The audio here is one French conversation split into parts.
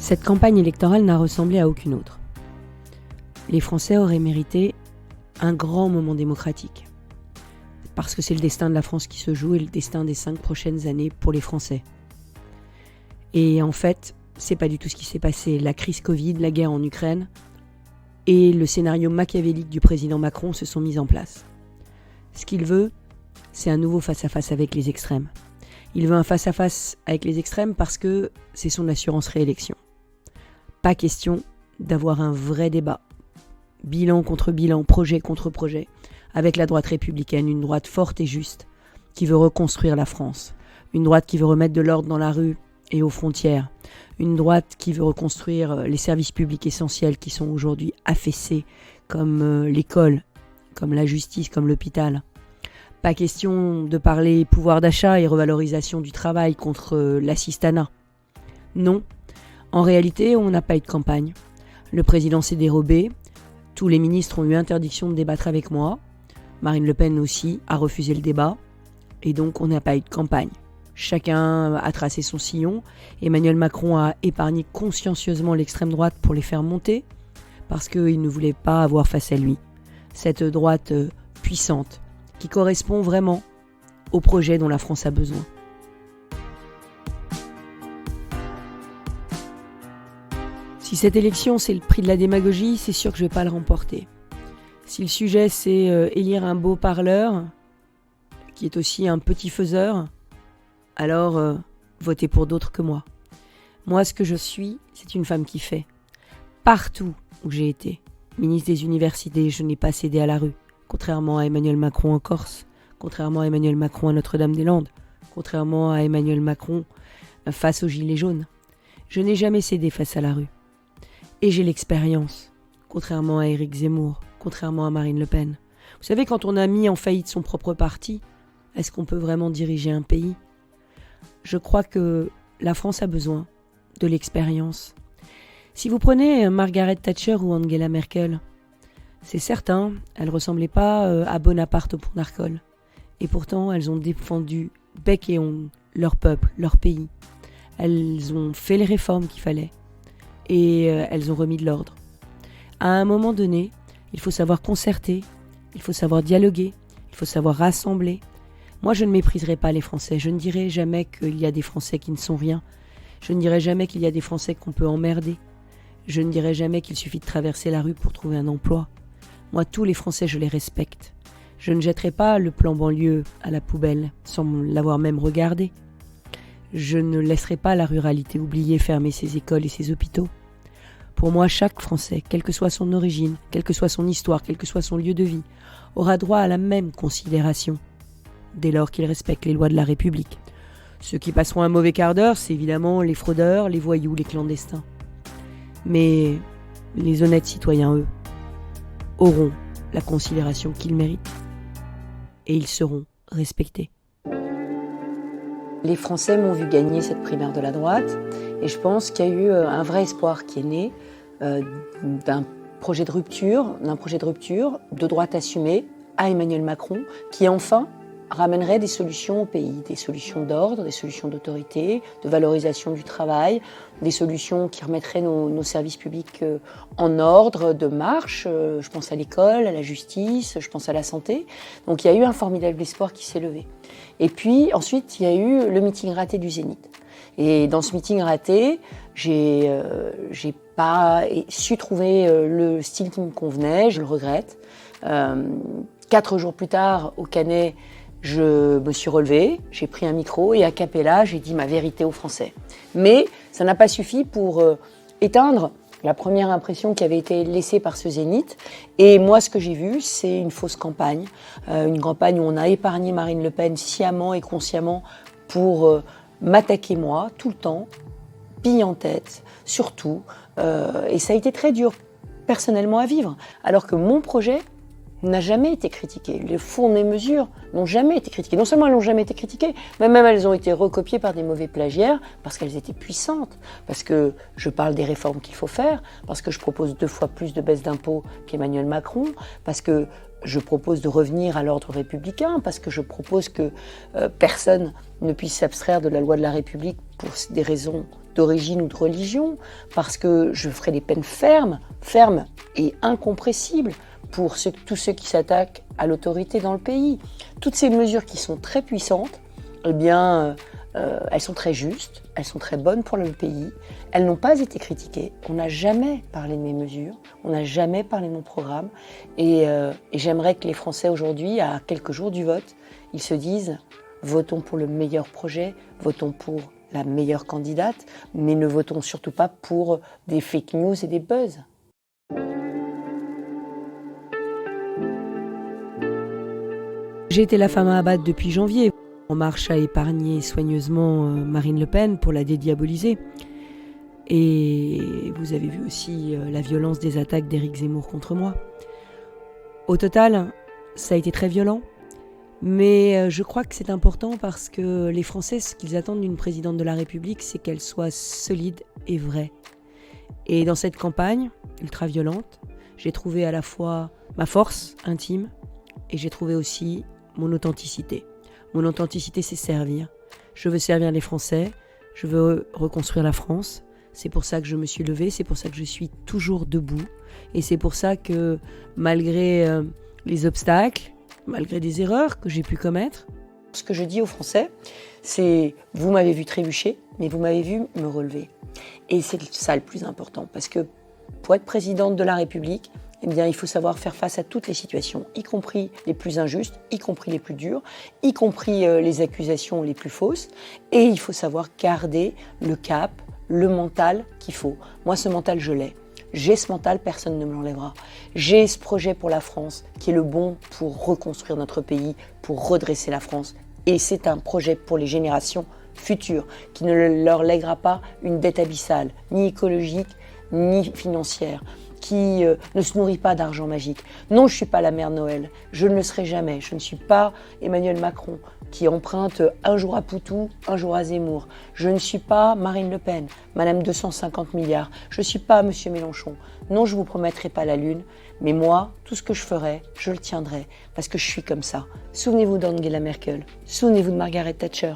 Cette campagne électorale n'a ressemblé à aucune autre. Les Français auraient mérité un grand moment démocratique. Parce que c'est le destin de la France qui se joue et le destin des 5 prochaines années pour les Français. Et en fait, c'est pas du tout ce qui s'est passé. La crise Covid, la guerre en Ukraine et le scénario machiavélique du président Macron se sont mis en place. Ce qu'il veut, c'est un nouveau face-à-face avec les extrêmes. Il veut un face-à-face avec les extrêmes parce que c'est son assurance réélection. Pas question d'avoir un vrai débat. Bilan contre bilan, projet contre projet, avec la droite républicaine, une droite forte et juste, qui veut reconstruire la France. Une droite qui veut remettre de l'ordre dans la rue et aux frontières. Une droite qui veut reconstruire les services publics essentiels qui sont aujourd'hui affaissés, comme l'école, comme la justice, comme l'hôpital. Pas question de parler pouvoir d'achat et revalorisation du travail contre l'assistanat. Non, en réalité, on n'a pas eu de campagne. Le président s'est dérobé, tous les ministres ont eu interdiction de débattre avec moi, Marine Le Pen aussi a refusé le débat, et donc on n'a pas eu de campagne. Chacun a tracé son sillon. Emmanuel Macron a épargné consciencieusement l'extrême droite pour les faire monter, parce qu'il ne voulait pas avoir face à lui cette droite puissante, qui correspond vraiment au projet dont la France a besoin. Si cette élection c'est le prix de la démagogie, c'est sûr que je ne vais pas le remporter. Si le sujet c'est élire un beau parleur, qui est aussi un petit faiseur, alors votez pour d'autres que moi. Moi, ce que je suis, c'est une femme qui fait. Partout où j'ai été, ministre des universités, je n'ai pas cédé à la rue, contrairement à Emmanuel Macron en Corse, contrairement à Emmanuel Macron à Notre-Dame-des-Landes, contrairement à Emmanuel Macron face aux Gilets jaunes. Je n'ai jamais cédé face à la rue. Et j'ai l'expérience, contrairement à Éric Zemmour, contrairement à Marine Le Pen. Vous savez, quand on a mis en faillite son propre parti, est-ce qu'on peut vraiment diriger un pays ? Je crois que la France a besoin de l'expérience. Si vous prenez Margaret Thatcher ou Angela Merkel, c'est certain, elles ne ressemblaient pas à Bonaparte au Pont d'Arcole. Et pourtant, elles ont défendu bec et ongles leur peuple, leur pays. Elles ont fait les réformes qu'il fallait. Et elles ont remis de l'ordre. À un moment donné, il faut savoir concerter, il faut savoir dialoguer, il faut savoir rassembler. Moi, je ne mépriserai pas les Français. Je ne dirai jamais qu'il y a des Français qui ne sont rien. Je ne dirai jamais qu'il y a des Français qu'on peut emmerder. Je ne dirai jamais qu'il suffit de traverser la rue pour trouver un emploi. Moi, tous les Français, je les respecte. Je ne jetterai pas le plan banlieue à la poubelle, sans l'avoir même regardé. Je ne laisserai pas la ruralité oubliée fermer ses écoles et ses hôpitaux. Pour moi, chaque Français, quelle que soit son origine, quelle que soit son histoire, quel que soit son lieu de vie, aura droit à la même considération, dès lors qu'il respecte les lois de la République. Ceux qui passeront un mauvais quart d'heure, c'est évidemment les fraudeurs, les voyous, les clandestins. Mais les honnêtes citoyens, eux, auront la considération qu'ils méritent. Et ils seront respectés. Les Français m'ont vu gagner cette primaire de la droite et je pense qu'il y a eu un vrai espoir qui est né d'un projet de rupture, de droite assumée à Emmanuel Macron qui enfin ramènerait des solutions au pays, des solutions d'ordre, des solutions d'autorité, de valorisation du travail, des solutions qui remettraient nos services publics en ordre, de marche. Je pense à l'école, à la justice, je pense à la santé. Donc il y a eu un formidable espoir qui s'est levé. Et puis ensuite, il y a eu le meeting raté du Zénith. Et dans ce meeting raté, j'ai pas su trouver le style qui me convenait, je le regrette. 4 jours plus tard, au Canet, je me suis relevée, j'ai pris un micro et a cappella, j'ai dit ma vérité aux Français. Mais ça n'a pas suffi pour éteindre la première impression qui avait été laissée par ce Zénith. Et moi, ce que j'ai vu, c'est une fausse campagne. Une campagne où on a épargné Marine Le Pen sciemment et consciemment pour m'attaquer moi, tout le temps, bille en tête, surtout. Et ça a été très dur, personnellement, à vivre. Alors que mon projet n'a jamais été critiqué. Les fonds de mes mesures n'ont jamais été critiqués. Non seulement elles n'ont jamais été critiquées, mais même elles ont été recopiées par des mauvais plagiaires parce qu'elles étaient puissantes, parce que je parle des réformes qu'il faut faire, parce que je propose 2 fois plus de baisse d'impôts qu'Emmanuel Macron, parce que je propose de revenir à l'ordre républicain, parce que je propose que personne ne puisse s'abstraire de la loi de la République pour des raisons d'origine ou de religion, parce que je ferai des peines fermes et incompressibles pour tous ceux qui s'attaquent à l'autorité dans le pays. Toutes ces mesures qui sont très puissantes, eh bien, elles sont très justes, elles sont très bonnes pour le pays. Elles n'ont pas été critiquées. On n'a jamais parlé de mes mesures, on n'a jamais parlé de mon programme. Et j'aimerais que les Français aujourd'hui, à quelques jours du vote, ils se disent « Votons pour le meilleur projet, votons pour la meilleure candidate, mais ne votons surtout pas pour des fake news et des buzz. » J'ai été la femme à abattre depuis janvier. En Marche a épargné soigneusement Marine Le Pen pour la dédiaboliser. Et vous avez vu aussi la violence des attaques d'Éric Zemmour contre moi. Au total, ça a été très violent. Mais je crois que c'est important parce que les Français, ce qu'ils attendent d'une présidente de la République, c'est qu'elle soit solide et vraie. Et dans cette campagne ultra-violente, j'ai trouvé à la fois ma force intime et j'ai trouvé aussi mon authenticité. Mon authenticité, c'est servir. Je veux servir les Français, je veux reconstruire la France. C'est pour ça que je me suis levée, c'est pour ça que je suis toujours debout. Et c'est pour ça que malgré les obstacles, malgré des erreurs que j'ai pu commettre, ce que je dis aux Français, c'est « vous m'avez vu trébucher, mais vous m'avez vu me relever ». Et c'est ça le plus important, parce que pour être présidente de la République, eh bien, il faut savoir faire face à toutes les situations, y compris les plus injustes, y compris les plus dures, y compris les accusations les plus fausses. Et il faut savoir garder le cap, le mental qu'il faut. Moi, ce mental, je l'ai. J'ai ce mental, personne ne me l'enlèvera. J'ai ce projet pour la France qui est le bon pour reconstruire notre pays, pour redresser la France. Et c'est un projet pour les générations futures, qui ne leur lèguera pas une dette abyssale, ni écologique, ni financière, qui ne se nourrit pas d'argent magique. Non, je ne suis pas la mère Noël, je ne le serai jamais. Je ne suis pas Emmanuel Macron, qui emprunte un jour à Poutou, un jour à Zemmour. Je ne suis pas Marine Le Pen, Madame 250 milliards. Je ne suis pas Monsieur Mélenchon. Non, je ne vous promettrai pas la lune, mais moi, tout ce que je ferai, je le tiendrai, parce que je suis comme ça. Souvenez-vous d'Angela Merkel, souvenez-vous de Margaret Thatcher.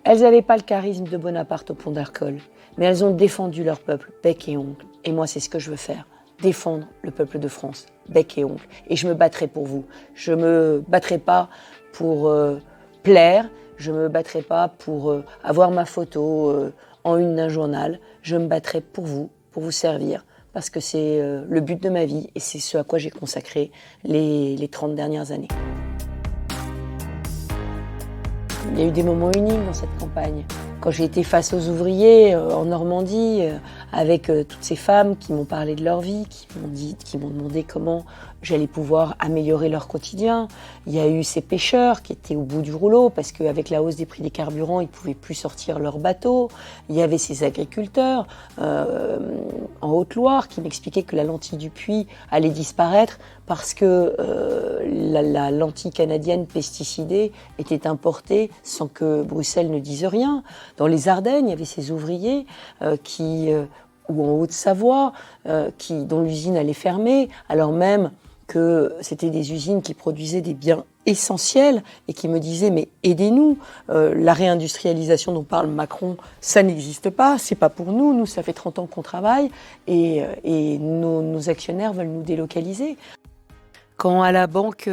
Elles n'avaient pas le charisme de Bonaparte au pont d'Arcole, mais elles ont défendu leur peuple, bec et ongle. Et moi, c'est ce que je veux faire. Défendre le peuple de France, bec et ongle. Et je me battrai pour vous. Je me battrai pas pour plaire, je me battrai pas pour avoir ma photo en une d'un journal. Je me battrai pour vous servir, parce que c'est le but de ma vie et c'est ce à quoi j'ai consacré les 30 dernières années. Il y a eu des moments uniques dans cette campagne. Quand j'ai été face aux ouvriers en Normandie, avec toutes ces femmes qui m'ont parlé de leur vie, qui m'ont demandé comment j'allais pouvoir améliorer leur quotidien. Il y a eu ces pêcheurs qui étaient au bout du rouleau parce qu'avec la hausse des prix des carburants, ils ne pouvaient plus sortir leurs bateaux. Il y avait ces agriculteurs en Haute-Loire qui m'expliquaient que la lentille du puits allait disparaître parce que la lentille canadienne pesticidée était importée sans que Bruxelles ne dise rien. Dans les Ardennes, il y avait ces ouvriers ou en Haute-Savoie, dont l'usine allait fermer, alors même que c'était des usines qui produisaient des biens essentiels et qui me disaient « mais aidez-nous, la réindustrialisation dont parle Macron, ça n'existe pas, c'est pas pour nous, nous ça fait 30 ans qu'on travaille et nos actionnaires veulent nous délocaliser ». Quand à la Banque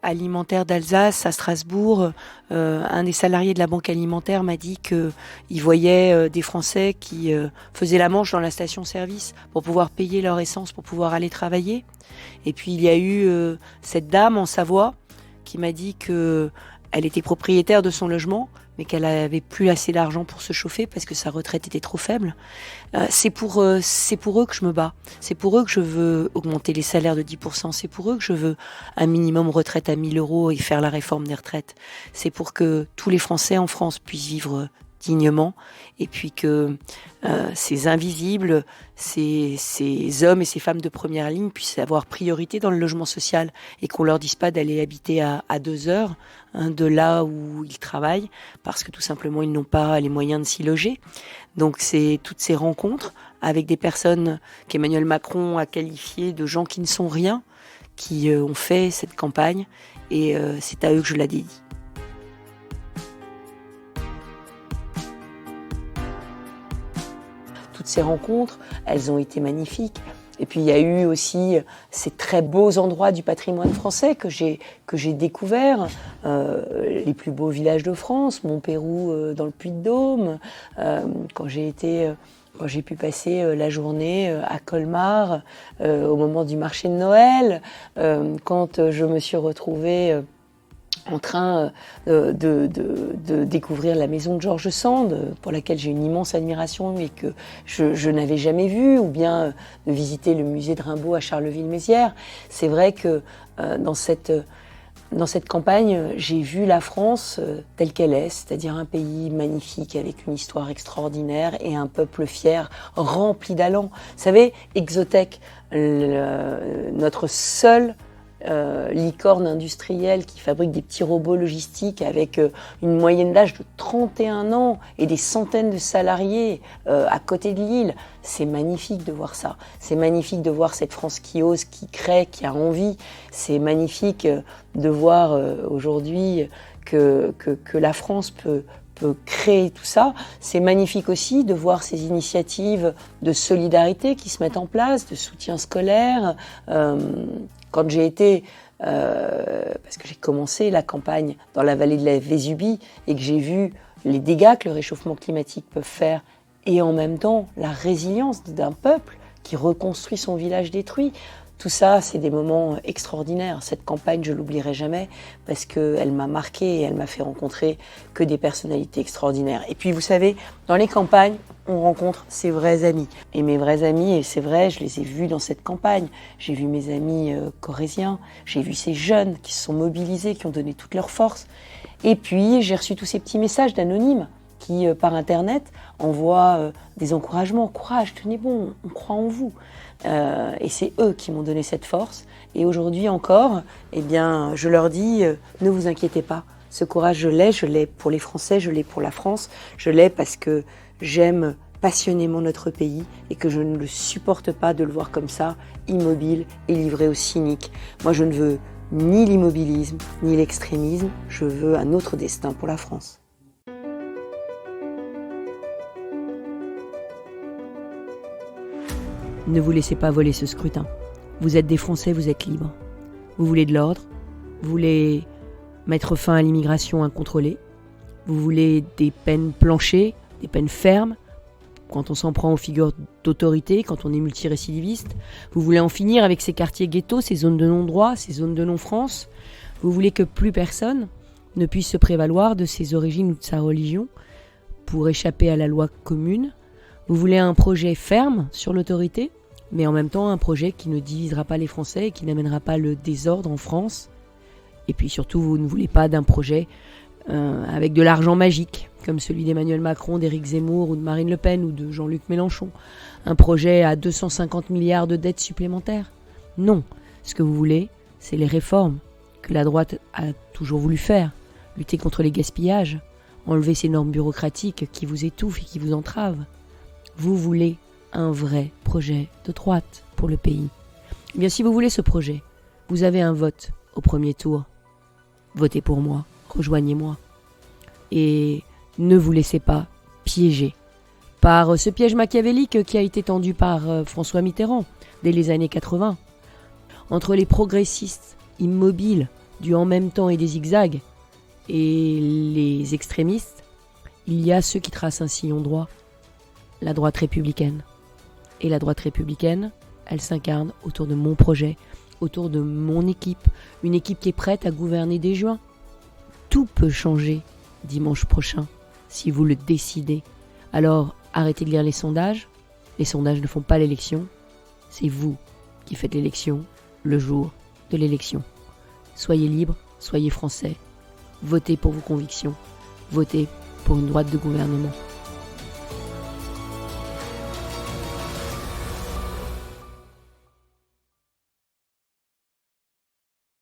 alimentaire d'Alsace, à Strasbourg, un des salariés de la Banque alimentaire m'a dit qu'il voyait des Français qui faisaient la manche dans la station-service pour pouvoir payer leur essence, pour pouvoir aller travailler. Et puis il y a eu cette dame en Savoie qui m'a dit qu'elle était propriétaire de son logement, mais qu'elle n'avait plus assez d'argent pour se chauffer parce que sa retraite était trop faible. C'est pour eux que je me bats. C'est pour eux que je veux augmenter les salaires de 10%. C'est pour eux que je veux un minimum retraite à 1 000 € et faire la réforme des retraites. C'est pour que tous les Français en France puissent vivre dignement et puis que ces invisibles, ces hommes et ces femmes de première ligne puissent avoir priorité dans le logement social et qu'on leur dise pas d'aller habiter à 2 heures de là où ils travaillent parce que tout simplement ils n'ont pas les moyens de s'y loger. Donc c'est toutes ces rencontres avec des personnes qu'Emmanuel Macron a qualifiées de gens qui ne sont rien, qui ont fait cette campagne et c'est à eux que je la dédie. toutes ces rencontres, elles ont été magnifiques. Et puis il y a eu aussi ces très beaux endroits du patrimoine français que j'ai découverts, les plus beaux villages de France, Montpérou dans le Puy-de-Dôme, quand j'ai pu passer la journée à Colmar au moment du marché de Noël, quand je me suis retrouvée en train de découvrir la maison de George Sand, pour laquelle j'ai une immense admiration et que je n'avais jamais vue, ou bien de visiter le musée de Rimbaud à Charleville-Mézières. C'est vrai que dans cette campagne, j'ai vu la France telle qu'elle est, c'est-à-dire un pays magnifique avec une histoire extraordinaire et un peuple fier, rempli d'allant. Vous savez, Exotech, notre seul licorne industrielle qui fabrique des petits robots logistiques avec une moyenne d'âge de 31 ans et des centaines de salariés à côté de Lille. C'est magnifique de voir ça. C'est magnifique de voir cette France qui ose, qui crée, qui a envie. C'est magnifique de voir aujourd'hui que la France peut créer tout ça. C'est magnifique aussi de voir ces initiatives de solidarité qui se mettent en place, de soutien scolaire. Quand j'ai été, parce que j'ai commencé la campagne dans la vallée de la Vésubie et que j'ai vu les dégâts que le réchauffement climatique peut faire et en même temps la résilience d'un peuple qui reconstruit son village détruit, tout ça, c'est des moments extraordinaires. Cette campagne, je l'oublierai jamais parce qu'elle m'a marquée et elle m'a fait rencontrer que des personnalités extraordinaires. Et puis, vous savez, dans les campagnes, on rencontre ses vrais amis. Et mes vrais amis, et c'est vrai, je les ai vus dans cette campagne. J'ai vu mes amis corréziens, j'ai vu ces jeunes qui se sont mobilisés, qui ont donné toute leur force. Et puis, j'ai reçu tous ces petits messages d'anonymes qui, par Internet, envoient des encouragements. Courage, tenez bon, on croit en vous. Et c'est eux qui m'ont donné cette force. Et aujourd'hui encore, eh bien, je leur dis, ne vous inquiétez pas. Ce courage, je l'ai pour les Français, je l'ai pour la France. Je l'ai parce que j'aime passionnément notre pays et que je ne le supporte pas de le voir comme ça, immobile et livré au cynique. Moi, je ne veux ni l'immobilisme, ni l'extrémisme. Je veux un autre destin pour la France. Ne vous laissez pas voler ce scrutin. Vous êtes des Français, vous êtes libres. Vous voulez de l'ordre, vous voulez mettre fin à l'immigration incontrôlée, vous voulez des peines planchées, des peines fermes, quand on s'en prend aux figures d'autorité, quand on est multirécidiviste. Vous voulez en finir avec ces quartiers ghettos, ces zones de non-droit, ces zones de non-France. Vous voulez que plus personne ne puisse se prévaloir de ses origines ou de sa religion pour échapper à la loi commune. Vous voulez un projet ferme sur l'autorité, mais en même temps un projet qui ne divisera pas les Français et qui n'amènera pas le désordre en France. Et puis surtout, vous ne voulez pas d'un projet avec de l'argent magique, comme celui d'Emmanuel Macron, d'Éric Zemmour ou de Marine Le Pen ou de Jean-Luc Mélenchon. Un projet à 250 milliards de dettes supplémentaires. Non, ce que vous voulez, c'est les réformes que la droite a toujours voulu faire. Lutter contre les gaspillages, enlever ces normes bureaucratiques qui vous étouffent et qui vous entravent. Vous voulez un vrai projet de droite pour le pays. Eh bien, si vous voulez ce projet, vous avez un vote au premier tour. Votez pour moi, rejoignez-moi. Et ne vous laissez pas piéger par ce piège machiavélique qui a été tendu par François Mitterrand dès les années 80. Entre les progressistes immobiles du en même temps et des zigzags et les extrémistes, il y a ceux qui tracent un sillon droit, la droite républicaine. Et la droite républicaine, elle s'incarne autour de mon projet, autour de mon équipe, une équipe qui est prête à gouverner dès juin. Tout peut changer dimanche prochain, si vous le décidez. Alors, arrêtez de lire les sondages ne font pas l'élection, c'est vous qui faites l'élection le jour de l'élection. Soyez libres, soyez français, votez pour vos convictions, votez pour une droite de gouvernement.